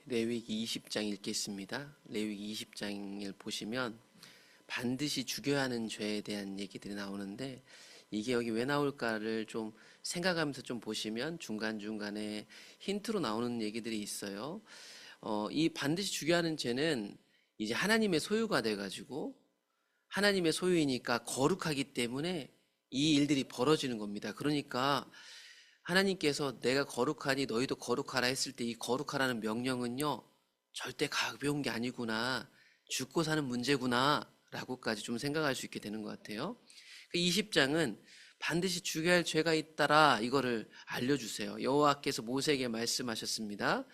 레위기 20장 읽겠습니다. 레위기 20장을 보시면 반드시 죽여야 하는 죄에 대한 얘기들이 나오는데 이게 여기 왜 나올까를 좀 생각하면서 좀 보시면 중간중간에 힌트로 나오는 얘기들이 있어요. 이 반드시 죽여야 하는 죄는 이제 하나님의 소유가 돼가지고 하나님의 소유이니까 거룩하기 때문에 이 일들이 벌어지는 겁니다. 그러니까 하나님께서 내가 거룩하니 너희도 거룩하라 했을 때 이 거룩하라는 명령은요, 절대 가벼운 게 아니구나, 죽고 사는 문제구나 라고까지 좀 생각할 수 있게 되는 것 같아요. 그 20장은 반드시 죽여야 할 죄가 있다라 이거를 알려주세요. 여호와께서 모세에게 말씀하셨습니다.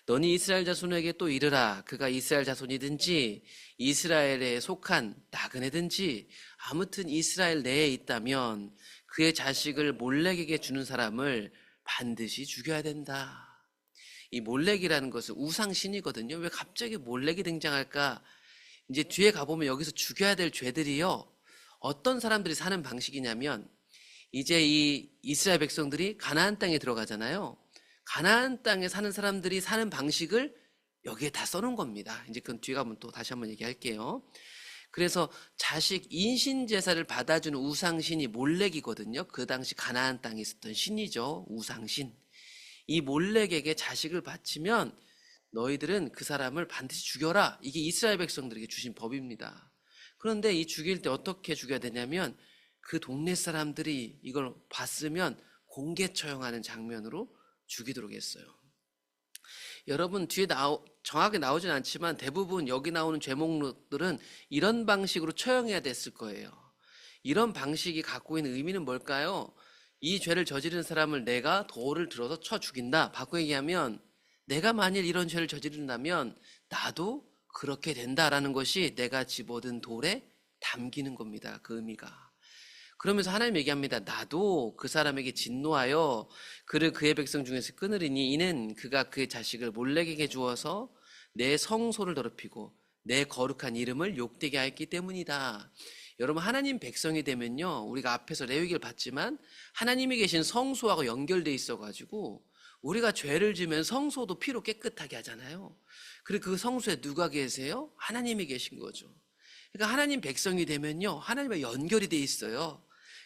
너니 이스라엘 자손에게 또 이르라. 그가 이스라엘 자손이든지 이스라엘에 속한 나그네든지 아무튼 이스라엘 내에 있다면 그의 자식을 몰렉에게 주는 사람을 반드시 죽여야 된다. 이 몰렉이라는 것은 우상신이거든요. 왜 갑자기 몰렉이 등장할까? 이제 뒤에 가보면 여기서 죽여야 될 죄들이요, 어떤 사람들이 사는 방식이냐면, 이제 이 이스라엘 백성들이 가나안 땅에 들어가잖아요. 가나안 땅에 사는 사람들이 사는 방식을 여기에 다 써놓은 겁니다. 이제 그건 뒤에 가면 또 다시 한번 얘기할게요. 그래서 자식 인신 제사를 받아주는 우상신이 몰렉이거든요. 그 당시 가나안 땅에 있었던 신이죠. 우상신. 이 몰렉에게 자식을 바치면 너희들은 그 사람을 반드시 죽여라. 이게 이스라엘 백성들에게 주신 법입니다. 그런데 이 죽일 때 어떻게 죽여야 되냐면 그 동네 사람들이 이걸 봤으면 공개 처형하는 장면으로 죽이도록 했어요. 여러분 뒤에 정확하게 나오진 않지만 대부분 여기 나오는 죄목들은 이런 방식으로 처형해야 됐을 거예요. 이런 방식이 갖고 있는 의미는 뭘까요? 이 죄를 저지른 사람을 내가 돌을 들어서 쳐 죽인다. 바꿔 얘기하면 내가 만일 이런 죄를 저지른다면 나도 그렇게 된다라는 것이 내가 집어든 돌에 담기는 겁니다. 그 의미가. 그러면서 하나님 얘기합니다. 나도 그 사람에게 진노하여 그를 그의 백성 중에서 끊으리니 이는 그가 그의 자식을 몰렉에게 주어서 내 성소를 더럽히고 내 거룩한 이름을 욕되게 하였기 때문이다. 여러분 하나님 백성이 되면요, 우리가 앞에서 레위기를 봤지만 하나님이 계신 성소하고 연결돼 있어가지고 우리가 죄를 지면 성소도 피로 깨끗하게 하잖아요. 그리고 그 성소에 누가 계세요? 하나님이 계신 거죠. 그러니까 하나님 백성이 되면요, 하나님과 연결이 돼 있어요.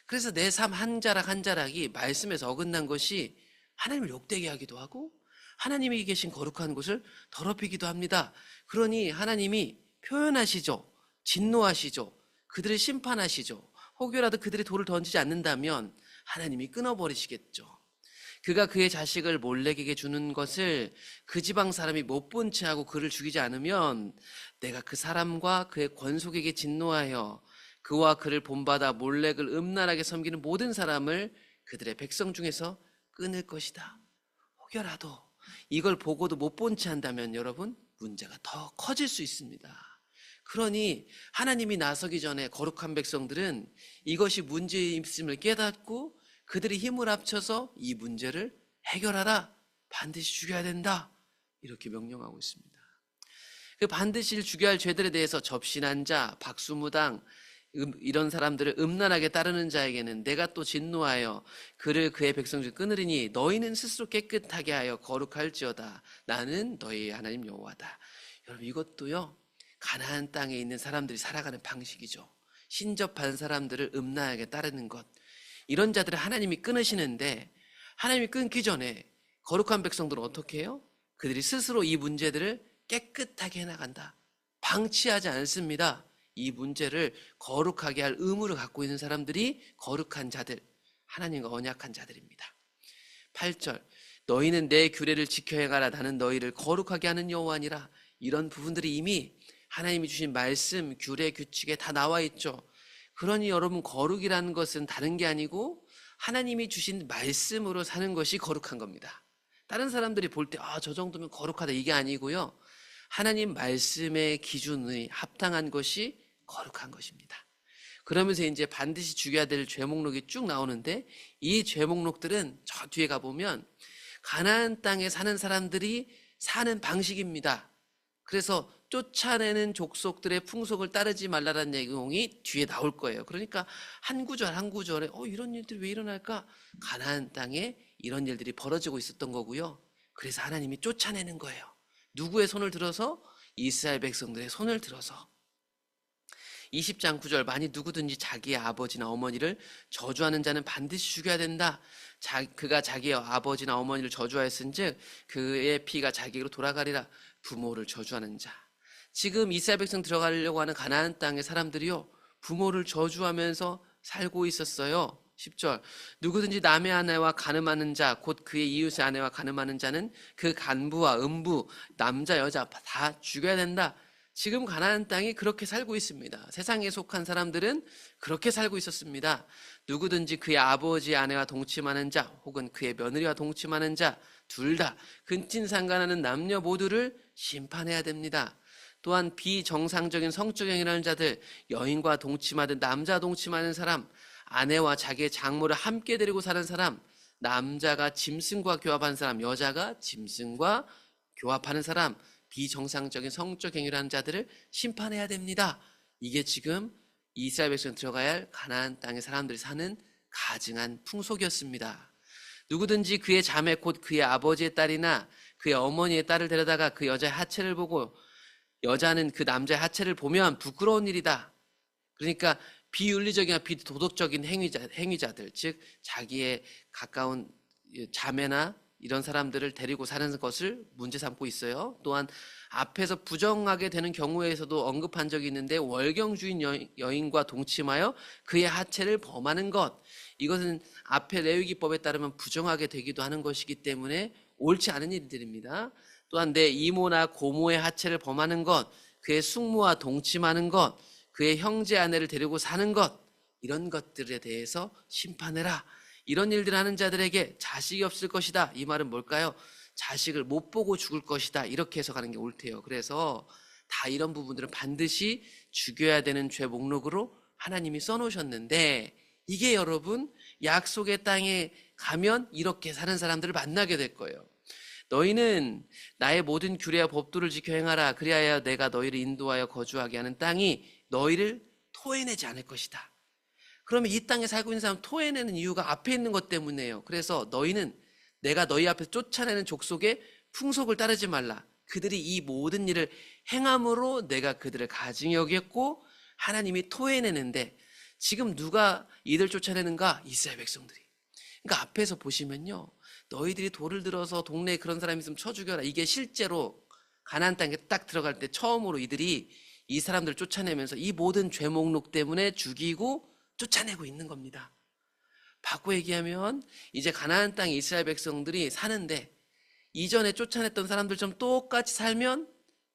그래서 내 삶 한 자락 한 자락이 말씀에서 어긋난 것이 하나님을 욕되게 하기도 하고 하나님이 계신 거룩한 곳을 더럽히기도 합니다. 그러니 하나님이 표현하시죠. 진노하시죠. 그들을 심판하시죠. 혹여라도 그들이 돌을 던지지 않는다면 하나님이 끊어버리시겠죠. 그가 그의 자식을 몰렉에게 주는 것을 그 지방 사람이 못 본 채 하고 그를 죽이지 않으면 내가 그 사람과 그의 권속에게 진노하여 그와 그를 본받아 몰렉을 음란하게 섬기는 모든 사람을 그들의 백성 중에서 끊을 것이다. 혹여라도 이걸 보고도 못 본 채 한다면 여러분 문제가 더 커질 수 있습니다. 그러니 하나님이 나서기 전에 거룩한 백성들은 이것이 문제임을 깨닫고 그들이 힘을 합쳐서 이 문제를 해결하라. 반드시 죽여야 된다. 이렇게 명령하고 있습니다. 그 반드시 죽여야 할 죄들에 대해서 접신한 자, 박수무당 이런 사람들을 음란하게 따르는 자에게는 내가 또 진노하여 그를 그의 백성 중 끊으리니 너희는 스스로 깨끗하게 하여 거룩할지어다. 나는 너희의 하나님 여호와다. 여러분 이것도요, 가나안 땅에 있는 사람들이 살아가는 방식이죠. 신접한 사람들을 음란하게 따르는 것. 이런 자들을 하나님이 끊으시는데 하나님이 끊기 전에 거룩한 백성들은 어떻게 해요? 그들이 스스로 이 문제들을 깨끗하게 해나간다. 방치하지 않습니다. 이 문제를 거룩하게 할 의무를 갖고 있는 사람들이 거룩한 자들, 하나님과 언약한 자들입니다. 8절 너희는 내 규례를 지켜 행하라. 나는 너희를 거룩하게 하는 여호와니라. 이런 부분들이 이미 하나님이 주신 말씀, 규례, 규칙에 다 나와 있죠. 그러니 여러분 거룩이라는 것은 다른 게 아니고 하나님이 주신 말씀으로 사는 것이 거룩한 겁니다. 다른 사람들이 볼 때 저 정도면 거룩하다 이게 아니고요, 하나님 말씀의 기준에 합당한 것이 거룩한 것입니다. 그러면서 이제 반드시 죽여야 될 죄목록이 쭉 나오는데 이 죄목록들은 저 뒤에 가보면 가나안 땅에 사는 사람들이 사는 방식입니다. 그래서 쫓아내는 족속들의 풍속을 따르지 말라는 내용이 뒤에 나올 거예요. 그러니까 한 구절 한 구절에 이런 일들이 왜 일어날까? 가나안 땅에 이런 일들이 벌어지고 있었던 거고요. 그래서 하나님이 쫓아내는 거예요. 누구의 손을 들어서? 이스라엘 백성들의 손을 들어서. 20장 9절, 만일 누구든지 자기의 아버지나 어머니를 저주하는 자는 반드시 죽여야 된다. 그가 자기의 아버지나 어머니를 저주하였은즉 그의 피가 자기에게로 돌아가리라. 부모를 저주하는 자. 지금 이스라엘 백성 들어가려고 하는 가나안 땅의 사람들이요, 부모를 저주하면서 살고 있었어요. 10절, 누구든지 남의 아내와 간음하는 자, 곧 그의 이웃의 아내와 간음하는 자는 그 간부와 음부, 남자 여자 다 죽여야 된다. 지금 가나안 땅이 그렇게 살고 있습니다. 세상에 속한 사람들은 그렇게 살고 있었습니다. 누구든지 그의 아버지의 아내와 동침하는 자, 혹은 그의 며느리와 동침하는 자, 둘 다 근친상간하는 남녀 모두를 심판해야 됩니다. 또한 비정상적인 성적 행위를 자들, 여인과 동침하든 남자 동침하는 사람, 아내와 자기의 장모를 함께 데리고 사는 사람, 남자가 짐승과 교합하는 사람, 여자가 짐승과 교합하는 사람, 비정상적인 성적 행위를 하는 자들을 심판해야 됩니다. 이게 지금 이스라엘 백성 들어가야 할 가나안 땅의 사람들이 사는 가증한 풍속이었습니다. 누구든지 그의 자매 곧 그의 아버지의 딸이나 그의 어머니의 딸을 데려다가 그 여자의 하체를 보고 여자는 그 남자의 하체를 보면 부끄러운 일이다. 그러니까 비윤리적이나 비도덕적인 행위자들, 즉 자기의 가까운 자매나 이런 사람들을 데리고 사는 것을 문제 삼고 있어요. 또한 앞에서 부정하게 되는 경우에서도 언급한 적이 있는데, 월경주인 여인과 동침하여 그의 하체를 범하는 것, 이것은 앞에 레위기법에 따르면 부정하게 되기도 하는 것이기 때문에 옳지 않은 일들입니다. 또한 내 이모나 고모의 하체를 범하는 것, 그의 숙모와 동침하는 것, 그의 형제 아내를 데리고 사는 것, 이런 것들에 대해서 심판해라. 이런 일들 하는 자들에게 자식이 없을 것이다. 이 말은 뭘까요? 자식을 못 보고 죽을 것이다. 이렇게 해석하는 게 옳대요. 그래서 다 이런 부분들은 반드시 죽여야 되는 죄 목록으로 하나님이 써놓으셨는데, 이게 여러분 약속의 땅에 가면 이렇게 사는 사람들을 만나게 될 거예요. 너희는 나의 모든 규례와 법도를 지켜 행하라. 그리하여 내가 너희를 인도하여 거주하게 하는 땅이 너희를 토해내지 않을 것이다. 그러면 이 땅에 살고 있는 사람 토해내는 이유가 앞에 있는 것 때문이에요. 그래서 너희는 내가 너희 앞에서 쫓아내는 족속의 풍속을 따르지 말라. 그들이 이 모든 일을 행함으로 내가 그들을 가증히 여겼고 하나님이 토해내는데, 지금 누가 이들 쫓아내는가? 이스라엘 백성들이. 그러니까 앞에서 보시면요, 너희들이 돌을 들어서 동네에 그런 사람이 있으면 쳐 죽여라. 이게 실제로 가나안 땅에 딱 들어갈 때 처음으로 이들이 이 사람들을 쫓아내면서 이 모든 죄 목록 때문에 죽이고 쫓아내고 있는 겁니다. 바꿔 얘기하면 이제 가나안 땅에 이스라엘 백성들이 사는데, 이전에 쫓아냈던 사람들처럼 똑같이 살면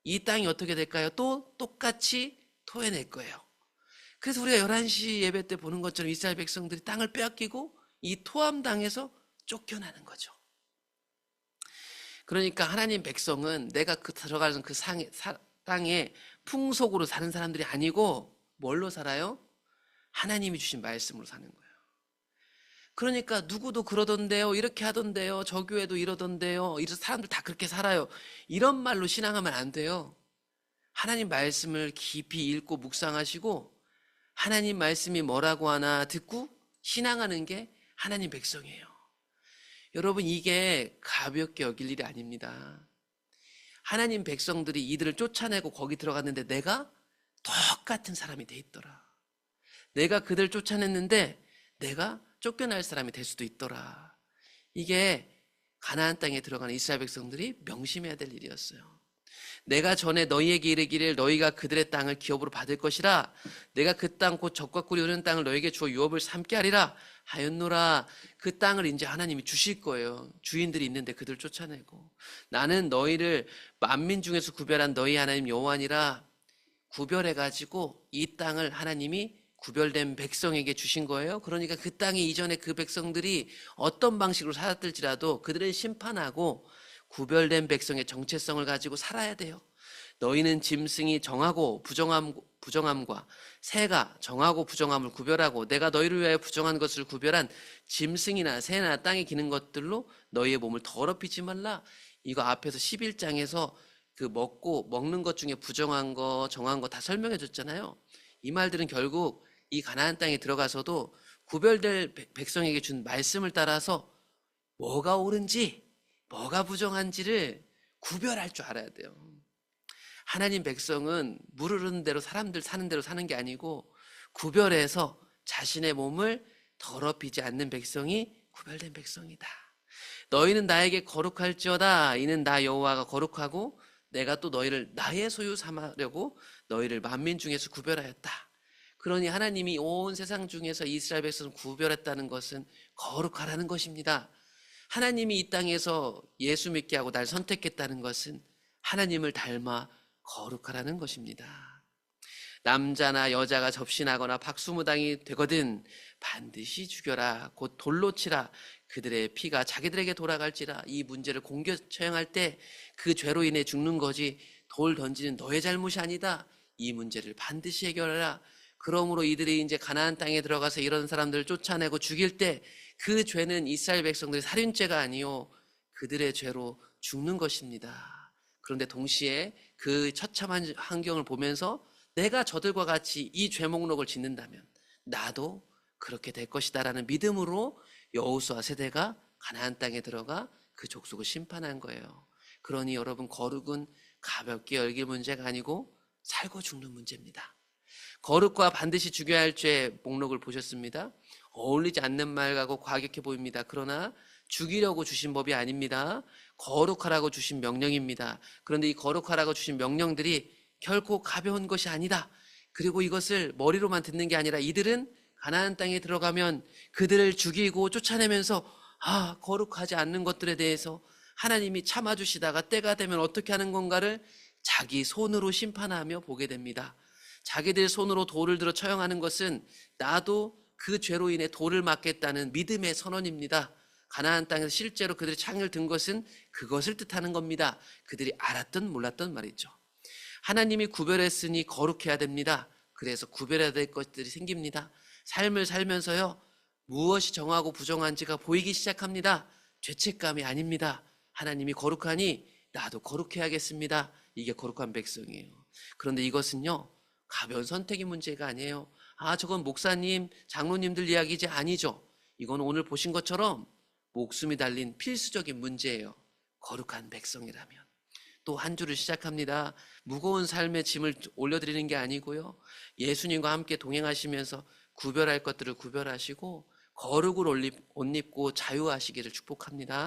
이 땅이 어떻게 될까요? 또 똑같이 토해낼 거예요. 그래서 우리가 11시 예배 때 보는 것처럼 이스라엘 백성들이 땅을 빼앗기고 이 토함당해서 쫓겨나는 거죠. 그러니까 하나님 백성은 내가 들어가는 그 땅에 풍속으로 사는 사람들이 아니고 뭘로 살아요? 하나님이 주신 말씀으로 사는 거예요. 그러니까 누구도 그러던데요, 이렇게 하던데요, 저 교회도 이러던데요, 이런 사람들 다 그렇게 살아요, 이런 말로 신앙하면 안 돼요. 하나님 말씀을 깊이 읽고 묵상하시고 하나님 말씀이 뭐라고 하나 듣고 신앙하는 게 하나님 백성이에요. 여러분, 이게 가볍게 여길 일이 아닙니다. 하나님 백성들이 이들을 쫓아내고 거기 들어갔는데 내가 똑같은 사람이 돼 있더라. 내가 그들 쫓아냈는데 내가 쫓겨날 사람이 될 수도 있더라. 이게 가나안 땅에 들어가는 이스라엘 백성들이 명심해야 될 일이었어요. 내가 전에 너희에게 이르기를 너희가 그들의 땅을 기업으로 받을 것이라. 내가 그 땅 곧 젖과 꿀이 흐르는 땅을 너희에게 주어 유업을 삼게 하리라 하였노라. 그 땅을 이제 하나님이 주실 거예요. 주인들이 있는데 그들 쫓아내고, 나는 너희를 만민 중에서 구별한 너희 하나님 여호와니라 구별해가지고 이 땅을 하나님이 구별된 백성에게 주신 거예요. 그러니까 그 땅에 이전에 그 백성들이 어떤 방식으로 살았을지라도 그들을 심판하고 구별된 백성의 정체성을 가지고 살아야 돼요. 너희는 짐승이 정하고 부정함과 새가 정하고 부정함을 구별하고 내가 너희를 위하여 부정한 것을 구별한 짐승이나 새나 땅에 기는 것들로 너희의 몸을 더럽히지 말라. 이거 앞에서 11장에서 그 먹는 것 중에 부정한 거, 정한 거 다 설명해 줬잖아요. 이 말들은 결국 이 가나안 땅에 들어가서도 구별될 백성에게 준 말씀을 따라서 뭐가 옳은지 뭐가 부정한지를 구별할 줄 알아야 돼요. 하나님 백성은 물 흐르는 대로 사람들 사는 대로 사는 게 아니고 구별해서 자신의 몸을 더럽히지 않는 백성이 구별된 백성이다. 너희는 나에게 거룩할지어다. 이는 나 여호와가 거룩하고 내가 또 너희를 나의 소유 삼으려고 너희를 만민 중에서 구별하였다. 그러니 하나님이 온 세상 중에서 이스라엘 백성을 구별했다는 것은 거룩하라는 것입니다. 하나님이 이 땅에서 예수 믿게 하고 날 선택했다는 것은 하나님을 닮아 거룩하라는 것입니다. 남자나 여자가 접신하거나 박수무당이 되거든 반드시 죽여라. 곧 돌로 치라. 그들의 피가 자기들에게 돌아갈지라. 이 문제를 공개 처형할 때 그 죄로 인해 죽는 거지 돌 던지는 너의 잘못이 아니다. 이 문제를 반드시 해결하라. 그러므로 이들이 이제 가나안 땅에 들어가서 이런 사람들을 쫓아내고 죽일 때 그 죄는 이스라엘 백성들의 살인죄가 아니요 그들의 죄로 죽는 것입니다. 그런데 동시에 그 처참한 환경을 보면서 내가 저들과 같이 이 죄 목록을 짓는다면 나도 그렇게 될 것이다라는 믿음으로 여호수아 세대가 가나안 땅에 들어가 그 족속을 심판한 거예요. 그러니 여러분, 거룩은 가볍게 여길 문제가 아니고 살고 죽는 문제입니다. 거룩과 반드시 죽여야 할 죄 목록을 보셨습니다. 어울리지 않는 말 같고 과격해 보입니다. 그러나 죽이려고 주신 법이 아닙니다. 거룩하라고 주신 명령입니다. 그런데 이 거룩하라고 주신 명령들이 결코 가벼운 것이 아니다. 그리고 이것을 머리로만 듣는 게 아니라 이들은 가나안 땅에 들어가면 그들을 죽이고 쫓아내면서 거룩하지 않는 것들에 대해서 하나님이 참아주시다가 때가 되면 어떻게 하는 건가를 자기 손으로 심판하며 보게 됩니다. 자기들 손으로 돌을 들어 처형하는 것은 나도 그 죄로 인해 돌을 맞겠다는 믿음의 선언입니다. 가나안 땅에서 실제로 그들이 창을 든 것은 그것을 뜻하는 겁니다. 그들이 알았든 몰랐든 말이죠. 하나님이 구별했으니 거룩해야 됩니다. 그래서 구별해야 될 것들이 생깁니다. 삶을 살면서요, 무엇이 정하고 부정한지가 보이기 시작합니다. 죄책감이 아닙니다. 하나님이 거룩하니 나도 거룩해야겠습니다. 이게 거룩한 백성이에요. 그런데 이것은요, 가벼운 선택의 문제가 아니에요. 저건 목사님, 장로님들 이야기지 아니죠. 이건 오늘 보신 것처럼 목숨이 달린 필수적인 문제예요. 거룩한 백성이라면. 또 한 주를 시작합니다. 무거운 삶의 짐을 올려드리는 게 아니고요. 예수님과 함께 동행하시면서 구별할 것들을 구별하시고 거룩을 옷 입고 자유하시기를 축복합니다.